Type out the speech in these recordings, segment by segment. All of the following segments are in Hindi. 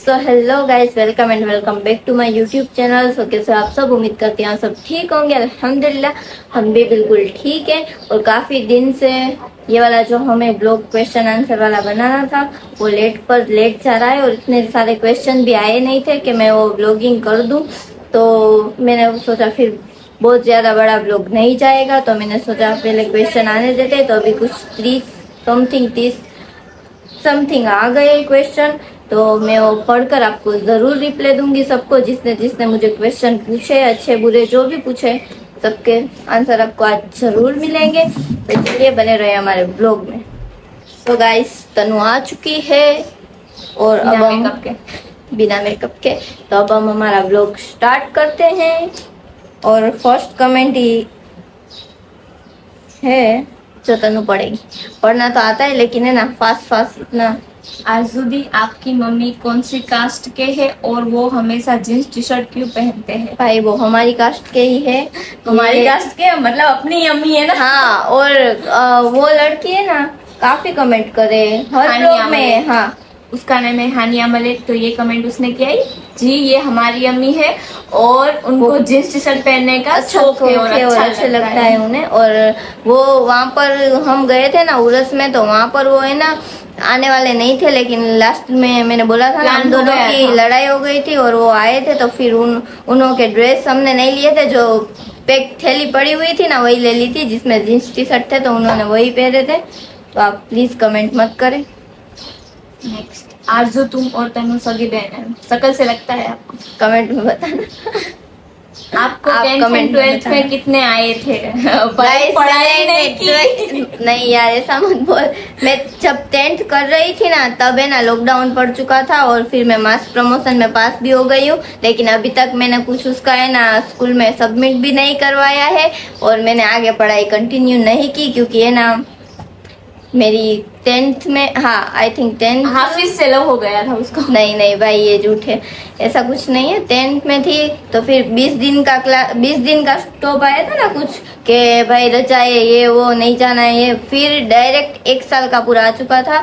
So hello guys, welcome and welcome back to my YouTube channel. So कैसे आप सब, उम्मीद करती हैं सब ठीक होंगे। अल्हम्दुलिल्लाह हम भी बिल्कुल ठीक है। और काफ़ी दिन से ये वाला जो हमें ब्लॉग क्वेश्चन आंसर वाला बनाना था वो लेट जा रहा है। और इतने सारे क्वेश्चन भी आए नहीं थे कि मैं वो ब्लॉगिंग कर दूँ। तो मैंने सोचा फिर बहुत ज़्यादा बड़ा ब्लॉग नहीं जाएगा, तो मैंने सोचा पहले क्वेश्चन आने देते। तो अभी कुछ 30 समथिंग आ गए क्वेश्चन, तो मैं वो पढ़कर आपको ज़रूर रिप्लाई दूंगी। सबको जिसने जिसने मुझे क्वेश्चन पूछे, अच्छे बुरे जो भी पूछे, सबके आंसर आपको आज ज़रूर मिलेंगे। तो चलिए बने रहे हमारे ब्लॉग में। सो गाइस, तनु आ चुकी है और अब हम बिना मेकअप के, तो अब हम हमारा ब्लॉग स्टार्ट करते हैं। और फर्स्ट कमेंट ही है जो तनु पढ़ेगी। पढ़ना तो आता है लेकिन है ना फास्ट इतना। आरज़ूदी, आपकी मम्मी कौन सी कास्ट के हैं और वो हमेशा जींस टी शर्ट क्यों पहनते हैं? भाई वो हमारी कास्ट के ही है। हमारी कास्ट के मतलब अपनी अम्मी है ना। हाँ, और वो लड़की है ना, काफी कमेंट करे हर ब्लॉग में। हाँ, उसका नाम है हानिया मलिक। तो ये कमेंट उसने किया ही जी, ये हमारी अम्मी है और उनको जींस टी शर्ट पहनने का शौक है और अच्छा लगता है उन्हें। और वो वहाँ पर हम गए थे ना उर्स में, तो वहाँ पर वो है ना आने वाले नहीं थे, लेकिन लास्ट में मैंने बोला था हम दोनों की लड़ाई हो गई थी और वो आए थे। तो फिर उन्हों के ड्रेस हमने नहीं लिए थे, जो पैक थैली पड़ी हुई थी ना वही ले ली थी जिसमें जींस टी शर्ट थे, तो उन्होंने वही पहने थे। तो आप प्लीज कमेंट मत करें। नेक्स्ट, आरज़ू तुम और तनु सगी बहन है, शकल से लगता है आपको? कमेंट में बताना। आपको 10th-12th में कितने आए थे? पढ़ाई नहीं यार, ऐसा मत बोल। मैं जब 10th कर रही थी ना, तब है ना लॉकडाउन पड़ चुका था और फिर मैं मास प्रमोशन में पास भी हो गई हूँ। लेकिन अभी तक मैंने कुछ उसका है ना स्कूल में सबमिट भी नहीं करवाया है और मैंने आगे पढ़ाई कंटिन्यू नहीं की, क्योंकि है ना मेरी 10th में, हाँ आई थिंक 10th हाफिज से लव हो गया था उसको। नहीं भाई, ये झूठ है, ऐसा कुछ नहीं है। 10th में थी तो फिर 20 दिन का स्टॉप आया था ना कुछ के भाई रजाए ये वो नहीं जाना है ये। फिर डायरेक्ट 1 साल का पूरा आ चुका था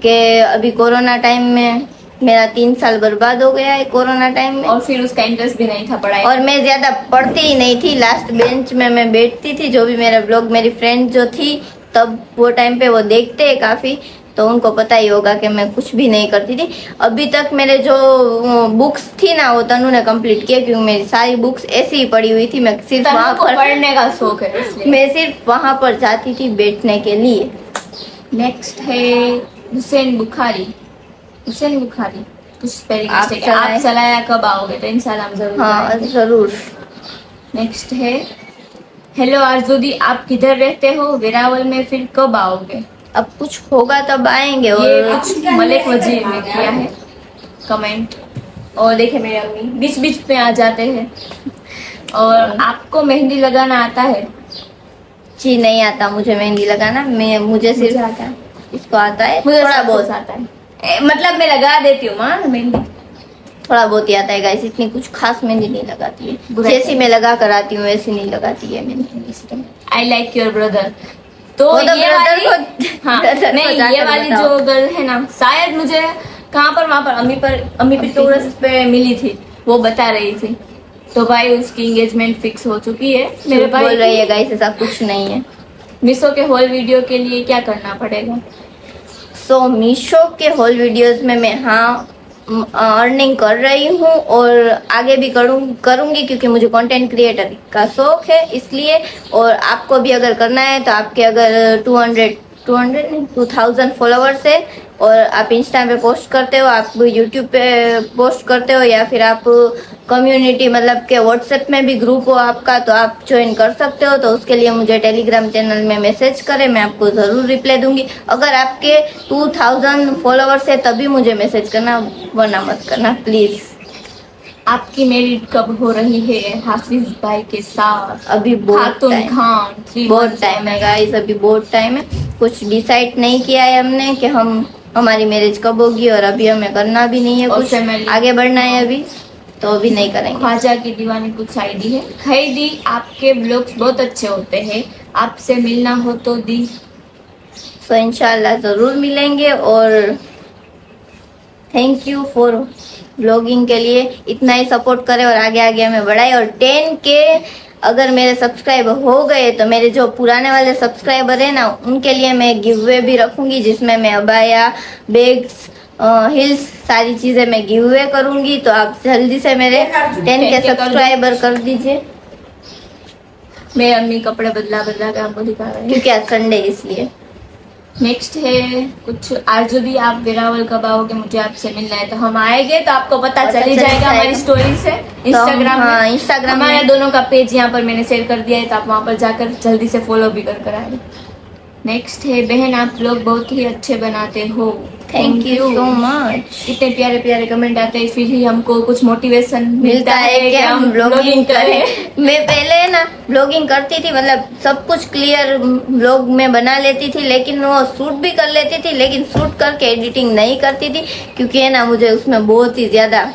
कि अभी कोरोना टाइम में मेरा 3 साल बर्बाद हो गया है कोरोना टाइम में। और फिर उसका इंटरेस्ट भी नहीं था पढ़ाई, और मैं ज्यादा पढ़ती ही नहीं थी। लास्ट बेंच में मैं बैठती थी। जो भी मेरा ब्लॉग, मेरी फ्रेंड जो थी तब वो टाइम पे वो देखते हैं काफी, तो उनको पता ही होगा कि मैं कुछ भी नहीं करती थी। अभी तक मेरे जो बुक्स थी ना वो तनु ने कंप्लीट किया, क्योंकि मेरी सारी बुक्स ऐसी ही पड़ी हुई थी। मैं सिर्फ वहाँ पर पढ़ने का शौक है इसलिए मैं सिर्फ वहाँ पर जाती थी बैठने के लिए। नेक्स्ट है हुसैन बुखारी। कुछ स्पेलिंग मिस्टेक है। आप सलाया कब आओगे? तो इंशाल्लाह हम जरूर। हाँ जरूर। नेक्स्ट है, हेलो आरज़ूदी, आप किधर रहते हो वेरावल में, फिर कब आओगे? अब कुछ होगा तब आएंगे। और ये कुछ मलिक वजीर ने किया है कमेंट। और देखे मेरे अम्मी बीच बीच में आ जाते हैं। और आपको मेहंदी लगाना आता है? जी नहीं आता मुझे मेहंदी लगाना। मुझे सिर्फ आता है, इसको आता है, मुझे थोड़ा बहुत आता है। मतलब मैं लगा देती हूँ माँ मेहंदी, थोड़ा बहुत ही आता है गाइस। इतनी कुछ खास मेहंदी नहीं लगाती है, जैसी मैं लगा कर आती हूँ वैसी नहीं लगाती है mehndi. I like your brother. तो ये वाली नहीं, ये वाली जो गर्ल है ना, शायद मुझे कहाँ पर वहाँ पर अम्मी पिटोरस पे मिली थी, वो बता रही थी। तो भाई उसकी एंगेजमेंट फिक्स हो चुकी है। मेरे भाई बोल रही है गाइस, ऐसा कुछ नहीं है। मीशो के होल वीडियो के लिए क्या करना पड़ेगा? सो मीशो के होल वीडियोस में मैं अर्निंग कर रही हूँ और आगे भी करूँगी, क्योंकि मुझे कंटेंट क्रिएटर का शौक है इसलिए। और आपको भी अगर करना है तो आपके अगर 2000 फॉलोवर्स है और आप इंस्टा पे पोस्ट करते हो, आप यूट्यूब पे पोस्ट करते हो, या फिर आप कम्युनिटी मतलब के व्हाट्सएप में भी ग्रुप हो आपका, तो आप ज्वाइन कर सकते हो। तो उसके लिए मुझे टेलीग्राम चैनल में मैसेज करें, मैं आपको ज़रूर रिप्लाई दूंगी। अगर आपके 2000 फॉलोवर्स है तभी मुझे मैसेज करना, वरना मत करना प्लीज़। आपकी मैरिड कब हो रही है हाफिज भाई के साथ? अभी बहुत टाइम है गाइस, अभी बहुत टाइम है। कुछ डिसाइड नहीं किया है हमने कि हमारी मैरिज कब होगी, और अभी हमें करना भी नहीं है, कुछ आगे बढ़ना है अभी, तो अभी नहीं करेंगे। ख्वाजा की दीवानी कुछ आईडी है। है दी, आपके ब्लॉग्स बहुत अच्छे होते हैं, आपसे मिलना हो तो दी। तो इंशाल्लाह जरूर मिलेंगे। और थैंक यू फॉर व्लॉगिंग के लिए, इतना ही सपोर्ट करे और आगे आगे हमें बढ़ाए। और 10 के अगर मेरे सब्सक्राइबर हो गए तो मेरे जो पुराने वाले सब्सक्राइबर है ना, उनके लिए मैं गिव अवे भी रखूंगी, जिसमें मैं अबाया, बैग्स, हिल्स, सारी चीजें मैं गिव अवे करूंगी। तो आप जल्दी से मेरे 10 के सब्सक्राइबर कर दीजिए। मेरे अम्मी कपड़े बदला के आपको दिखा रहे हैं क्योंकि आज संडे इसलिए। नेक्स्ट है कुछ, आज भी आप वेरावल कब आओगे, मुझे आपसे मिलना है। तो हम आएंगे तो आपको पता चल ही जाएगा हमारी स्टोरी से। इंस्टाग्राम हाँ, इंस्टाग्राम हमारे दोनों का पेज यहाँ पर मैंने शेयर कर दिया है, तो आप वहाँ पर जाकर जल्दी से फॉलो भी कर आए। नेक्स्ट है, बहन आप लोग बहुत ही अच्छे बनाते हो, थैंक यू सो मच। इतने प्यारे प्यारे कमेंट आते हैं, फिर ही हमको कुछ मोटिवेशन मिलता है कि हम ब्लॉगिंग करें। मैं पहले ना ब्लॉगिंग करती थी, मतलब सब कुछ क्लियर ब्लॉग में बना लेती थी, लेकिन वो शूट भी कर लेती थी, लेकिन शूट करके एडिटिंग नहीं करती थी, क्योंकि है ना मुझे उसमें बहुत ही ज्यादा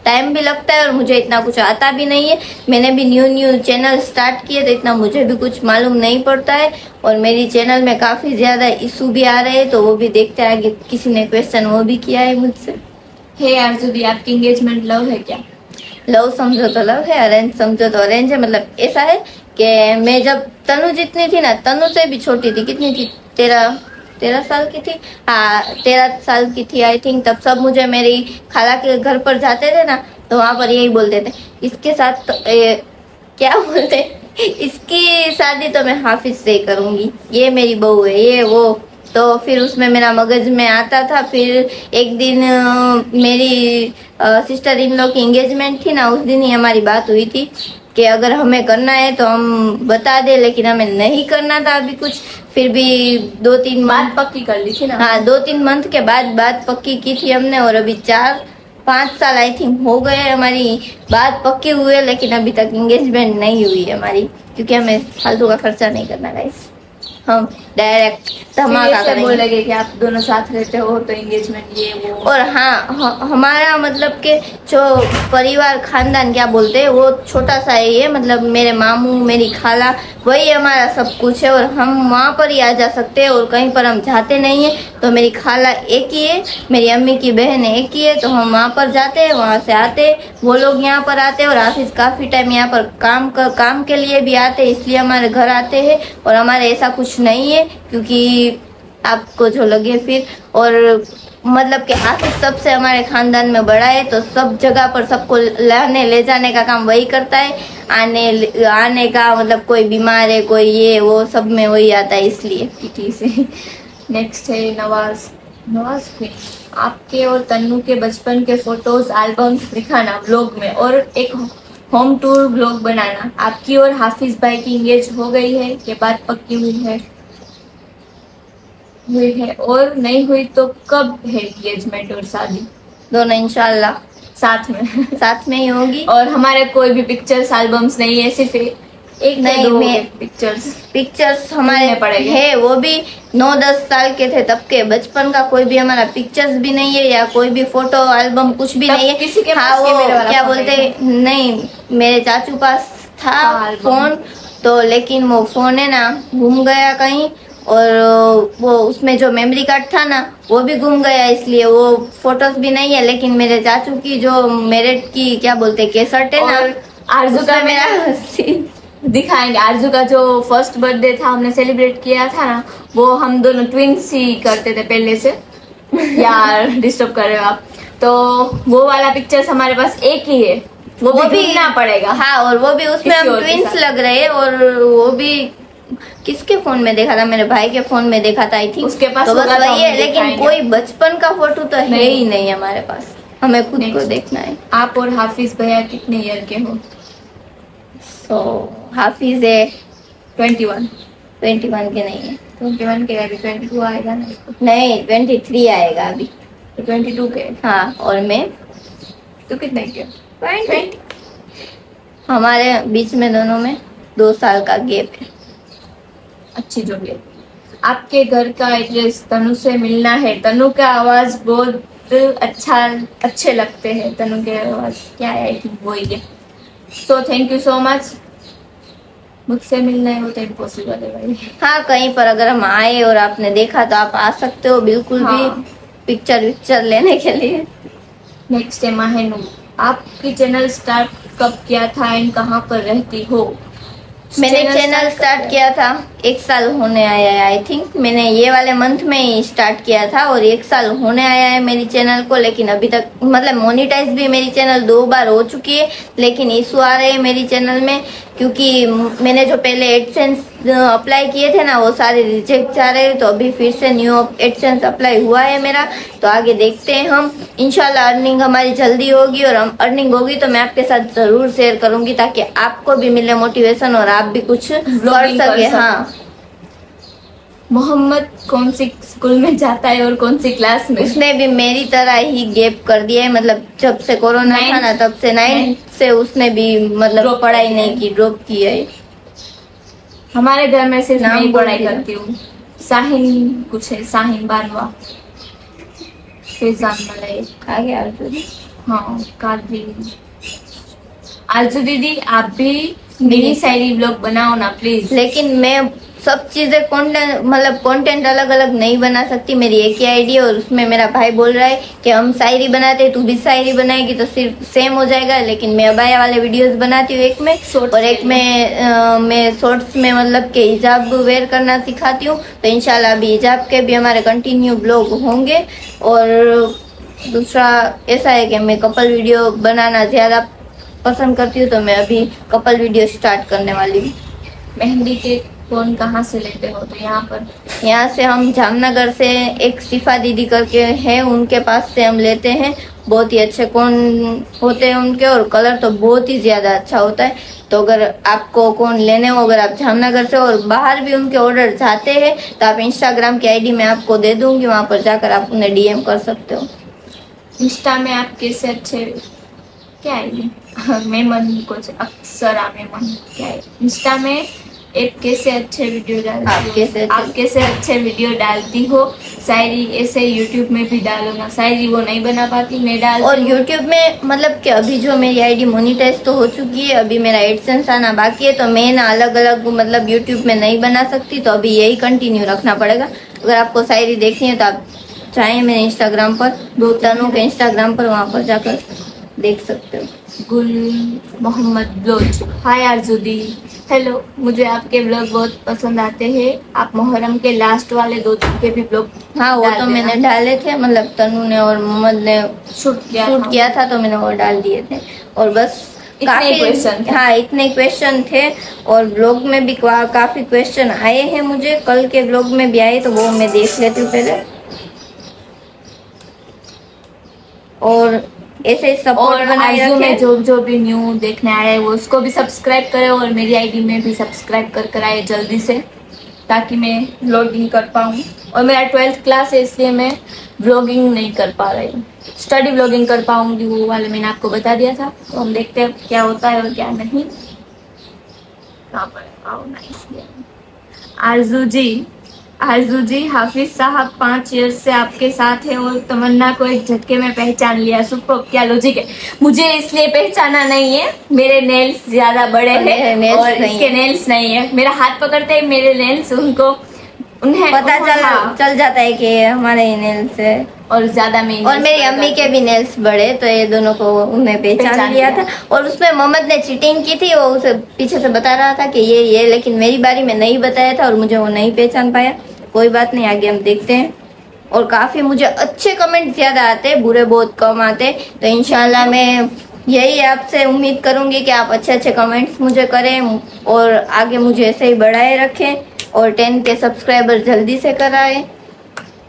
टाइम भी लगता है और मुझे इतना कुछ आता भी नहीं है। मैंने भी न्यू चैनल स्टार्ट किए तो इतना मुझे भी कुछ मालूम नहीं पड़ता है, और मेरी चैनल में काफी ज्यादा इशू भी आ रहे हैं, तो वो भी देखते हैं। आगे किसी ने क्वेश्चन वो भी किया है मुझसे। हे आरज़ू, आपकी एंगेजमेंट लव है क्या? लव समझो तो लव है, अरेंज समझो तो अरेंज है। मतलब ऐसा है कि मैं जब तनु जितनी थी ना, तनु से भी छोटी थी, कितनी थी, 13 साल की थी, हाँ 13 साल की थी आई थिंक। तब सब मुझे मेरी खाला के घर पर जाते थे ना, तो वहां पर यही बोलते थे, इसके साथ तो, क्या बोलते, इसकी शादी तो मैं हाफिज से ही करूंगी, ये मेरी बहू है, ये वो। तो फिर उसमें मेरा मगज में आता था। फिर एक दिन मेरी सिस्टर इन लॉ की एंगेजमेंट थी ना, उस दिन ही हमारी बात हुई थी कि अगर हमें करना है तो हम बता दे, लेकिन हमें नहीं करना था अभी कुछ। फिर भी 2-3 बात पक्की कर ली थी ना। हाँ, 2-3 मंथ के बाद बात पक्की की थी हमने, और अभी 4-5 साल आई थिंक हो गए हमारी बात पक्की हुए, लेकिन अभी तक एंगेजमेंट नहीं हुई है हमारी, क्योंकि हमें फालतू का खर्चा नहीं करना गाइस, हम डायरेक्ट धमाका करेंगे। बोलेंगे कि आप दोनों साथ रहते हो तो एंगेजमेंट ये वो। और हाँ, हमारा मतलब के जो परिवार खानदान क्या बोलते हैं, वो छोटा सा ही है। मतलब मेरे मामू, मेरी खाला, वही हमारा सब कुछ है, और हम वहाँ पर ही आ जा सकते हैं, और कहीं पर हम जाते नहीं है। तो मेरी खाला एक ही है, मेरी अम्मी की बहन एक ही है, तो हम वहाँ पर जाते हैं, वहाँ से आते हैं, वो लोग यहाँ पर आते हैं। और हाफिज काफी टाइम यहाँ पर काम के लिए भी आते हैं, इसलिए हमारे घर आते हैं। और हमारे ऐसा कुछ नहीं है, क्योंकि आपको जो लगे फिर। और मतलब कि हाफिज सबसे हमारे खानदान में बड़ा है, तो सब जगह पर सबको लाने ले जाने का काम वही करता है। आने का मतलब कोई बीमार है, कोई ये वो, सब में वही आता है, इसलिए पीटी से। नेक्स्ट है नवाज भाई, आपके और तन्नू के बचपन के फोटोज एल्बम्स दिखाना ब्लॉग में, और एक होम टूर ब्लॉग बनाना। आपकी और हाफिज भाई की एंगेज हो गई है, ये बात पक्की हुई है और नहीं हुई तो कब है एंगेजमेंट और शादी? दोनों इंशाल्लाह साथ में ही होगी। और हमारे कोई भी पिक्चर्स एल्बम्स नहीं है, सिर्फ एक नहीं पिक्चर्स हमारे है, वो भी 9-10 साल के थे तब के। बचपन का कोई भी हमारा पिक्चर्स भी नहीं है, या कोई भी फोटो एल्बम कुछ भी नहीं है। किसी के हाँ, वो क्या बोलते, नहीं मेरे चाचू पास था फोन, तो लेकिन वो फोन है ना गुम गया कहीं, और वो उसमें जो मेमोरी कार्ड था ना वो भी गुम गया, इसलिए वो फोटोज भी नहीं है। लेकिन मेरे चाचू की जो मैरिड की क्या बोलते केसट है ना, आरज़ू का मेरा दिखाएंगे। आरज़ू का जो फर्स्ट बर्थडे था हमने सेलिब्रेट किया था ना, वो हम दोनों ट्विंस ही करते थे पहले से। यार डिस्टर्ब कर रहे हो आप। तो वो वाला पिक्चर्स हमारे पास एक ही है, वो भी ढूंढना पड़ेगा। हाँ, और वो भी उसमें हम ट्विंस लग रहे हैं। और वो भी किसके फोन में देखा था, मेरे भाई के फोन में देखा था आई थिंक, उसके पास तो बस वही है। लेकिन कोई बचपन का फोटो तो है ही नहीं हमारे पास, हमें खुद को देखना है। आप और हाफिज भैया कितने ईयर के हो? हाफिज है 21 के नहीं है, 21 के, अभी 22 आएगा ना? नहीं 23 आएगा अभी, तो 22 के। हाँ, और मैं तो कितने के? 20। हमारे बीच में दोनों में 2 साल का गैप है। अच्छी जोड़ी है। आपके घर का एड्रेस, तनु से मिलना है। तनु का आवाज बहुत अच्छे लगते हैं। तनु के आवाज क्या है, आई थिंक वो ही है। So thank you so much. मुझसे मिलना है वो तो इम्पॉसिबल है भाई। हाँ, कहीं पर अगर हम आए और आपने देखा तो आप आ सकते हो बिल्कुल। हाँ, भी पिक्चर लेने के लिए। नेक्स्ट है माहेनू, आपकी चैनल स्टार्ट कब किया था एंड कहाँ पर रहती हो? मैंने चैनल स्टार्ट किया था 1 साल होने आया है, आई थिंक मैंने ये वाले मंथ में ही स्टार्ट किया था और 1 साल होने आया है मेरी चैनल को। लेकिन अभी तक मतलब मोनिटाइज भी मेरी चैनल 2 बार हो चुकी है, लेकिन इशू आ रहे हैं मेरी चैनल में क्योंकि मैंने जो पहले एडसेंस अप्लाई किए थे ना वो सारे रिजेक्ट जा रहे हैं। तो अभी फिर से न्यू एडसेंस अप्लाई हुआ है मेरा, तो आगे देखते हैं हम। इंशाल्लाह अर्निंग हमारी जल्दी होगी और हम अर्निंग होगी तो मैं आपके साथ जरूर शेयर करूंगी ताकि आपको भी मिले मोटिवेशन और आप भी कुछ कर सके। हाँ, मोहम्मद कौन सी स्कूल में जाता है और कौन सी क्लास में? उसने भी मेरी तरह ही गैप कर दिया है, मतलब जब से कोरोना था ना तब से 9th से उसने भी मतलब पढ़ाई नहीं की, ड्रॉप की है। हमारे घर में सिर्फ मैं ही पढ़ाई करती हूँ। साहिन कुछ है, साहिन बानवा, फैजान मलिक, आगे आरजू। हाँ कादरी। आरजू दीदी आप भी मिनी शायरी ब्लॉग बनाओ ना प्लीज। लेकिन मैं सब चीजें कंटेंट अलग अलग नहीं बना सकती, मेरी एक ही आईडी है और उसमें मेरा भाई बोल रहा है कि हम शायरी बनाते तू भी शायरी बनाएगी तो सिर्फ सेम हो जाएगा। लेकिन मैं अबाया वाले वीडियोस बनाती हूँ एक में और एक में मैं शॉर्ट्स में मतलब के हिजाब वेयर करना सिखाती हूँ। तो इंशाल्लाह अभी हिजाब के भी हमारे कंटिन्यू ब्लॉग होंगे। और दूसरा ऐसा है कि मैं कपल वीडियो बनाना ज्यादा पसंद करती हूँ, तो मैं अभी कपल वीडियो स्टार्ट करने वाली हूँ। मेहंदी के कौन कहाँ से लेते हो? तो यहाँ से हम जामनगर से एक शिफा दीदी करके है, उनके पास से हम लेते हैं। बहुत ही अच्छे कोन होते हैं उनके और कलर तो बहुत ही ज्यादा अच्छा होता है। तो अगर आपको कोन लेने हो, अगर आप जामनगर से और बाहर भी उनके ऑर्डर जाते हैं तो आप इंस्टाग्राम की आईडी मैं आपको दे दूंगी, वहाँ पर जाकर आप उन्हें डीएम कर सकते हो। इंस्टा में आप कैसे अच्छे क्या है मेमन कुछ अक्सर मेमन क्या है इंस्टा में एक कैसे अच्छे वीडियो डालती हो? आप कैसे अच्छे वीडियो डालती हो? शायरी ऐसे यूट्यूब में भी डालो ना, शायरी वो नहीं बना पाती, मैं डाल। और यूट्यूब में मतलब कि अभी जो मेरी आईडी मोनिटाइज तो हो चुकी है, अभी मेरा एडसेंस आना बाकी है, तो मैं ना अलग अलग मतलब यूट्यूब में नहीं बना सकती, तो अभी यही कंटिन्यू रखना पड़ेगा। अगर आपको शायरी देखनी है तो आप चाहे मेरे इंस्टाग्राम पर, तनु के इंस्टाग्राम पर, वहाँ पर जाकर देख सकते हो। गुल मोहम्मद ब्लोच, हाय आरजू दी, हेलो, मुझे आपके ब्लॉग बहुत पसंद आते हैं। आप मुहर्रम के लास्ट वाले 2 दिन के भी ब्लॉग हाँ वो तो मैंने डाले थे, मतलब तनु ने और मोहम्मद ने शूट किया था तो मैंने वो डाल दिए थे। और बस काफी क्वेश्चन, हाँ इतने क्वेश्चन थे और ब्लॉग में भी काफी क्वेश्चन आए हैं मुझे, कल के ब्लॉग में भी आए, तो वो मैं देख लेती हूँ पहले। और ऐसे सपोर्ट बनाए रखें। जो भी न्यू देखने आए वो उसको भी सब्सक्राइब करें और मेरी आईडी में भी सब्सक्राइब कर आए जल्दी से, ताकि मैं व्लॉगिंग कर पाऊँ। और मेरा 12th क्लास है इसलिए मैं व्लॉगिंग नहीं कर पा रही हूँ, स्टडी व्लॉगिंग कर पाऊंगी वो वाले मैंने आपको बता दिया था। तो हम देखते हैं क्या होता है और क्या नहीं। आरजू जी हाफिज साहब 5 ईयर से आपके साथ है और तमन्ना को एक झटके में पहचान लिया, सुपर, क्या लॉजिक है? मुझे इसलिए पहचाना नहीं है, मेरे नेल्स ज्यादा बड़े हैं और इसके नेल्स नहीं है। मेरा हाथ पकड़ते हैं मेरे नेल्स, उन्हें पता चल जाता है कि हमारे नेल्स है। और ज्यादा में और मेरी अम्मी के भी नेल्स बड़े, तो ये दोनों को उन्हें पहचान लिया था। और उसमें मोहम्मद ने चीटिंग की थी, वो उसे पीछे से बता रहा था कि ये, लेकिन मेरी बारी में नहीं बताया था और मुझे वो नहीं पहचान पाया। कोई बात नहीं, आगे हम देखते हैं। और काफी मुझे अच्छे कमेंट ज्यादा आते हैं, बुरे बहुत कम आते। तो इंशाल्लाह मैं यही आपसे उम्मीद करूंगी कि आप अच्छे अच्छे कमेंट्स मुझे करें और आगे मुझे ऐसे ही बढ़ाए रखें और 10 के सब्सक्राइबर जल्दी से कराएं।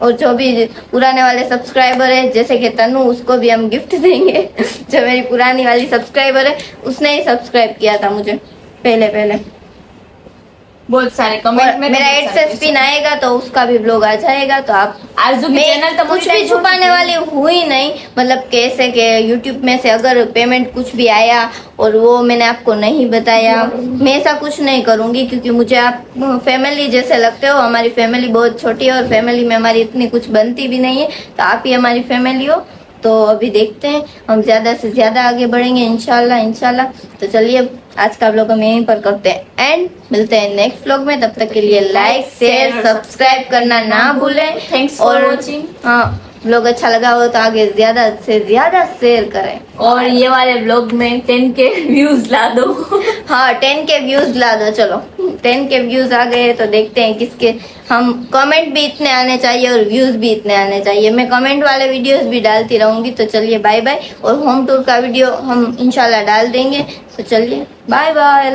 और जो भी पुराने वाले सब्सक्राइबर है जैसे कि तनु, उसको भी हम गिफ्ट देंगे। जो मेरी पुरानी वाली सब्सक्राइबर है उसने ही सब्सक्राइब किया था मुझे पहले। बहुत सारे कमेंट में मेरा एडसेंस पिन आएगा तो उसका भी ब्लॉग आ जाएगा। तो आप आरजू के चैनल तो कुछ भी छुपाने वाली हुई नहीं, मतलब कैसे के यूट्यूब में से अगर पेमेंट कुछ भी आया और वो मैंने आपको नहीं बताया, मैं ऐसा कुछ नहीं करूंगी क्योंकि मुझे आप फैमिली जैसे लगते हो। हमारी फैमिली बहुत छोटी है और फैमिली में हमारी इतनी कुछ बनती भी नहीं है, तो आप ही हमारी फैमिली हो। तो अभी देखते हैं, हम ज्यादा से ज्यादा आगे बढ़ेंगे इंशाल्लाह। तो चलिए आज का व्लॉग हम यहीं पर करते हैं एंड मिलते हैं नेक्स्ट व्लॉग में। तब तक के लिए लाइक शेयर सब्सक्राइब करना ना भूलें। Thanks for watching. हाँ, ब्लॉग अच्छा लगा हो तो आगे ज्यादा से ज्यादा शेयर करें। और ये वाले ब्लॉग में 10 के व्यूज ला दो। हाँ 10 के व्यूज ला दो। चलो 10 के व्यूज आ गए तो देखते हैं किसके, हम कमेंट भी इतने आने चाहिए और व्यूज भी इतने आने चाहिए। मैं कमेंट वाले वीडियोस भी डालती रहूंगी। तो चलिए बाय बाय। और होम टूर का वीडियो हम इंशाल्लाह डाल देंगे। तो चलिए बाय बाय।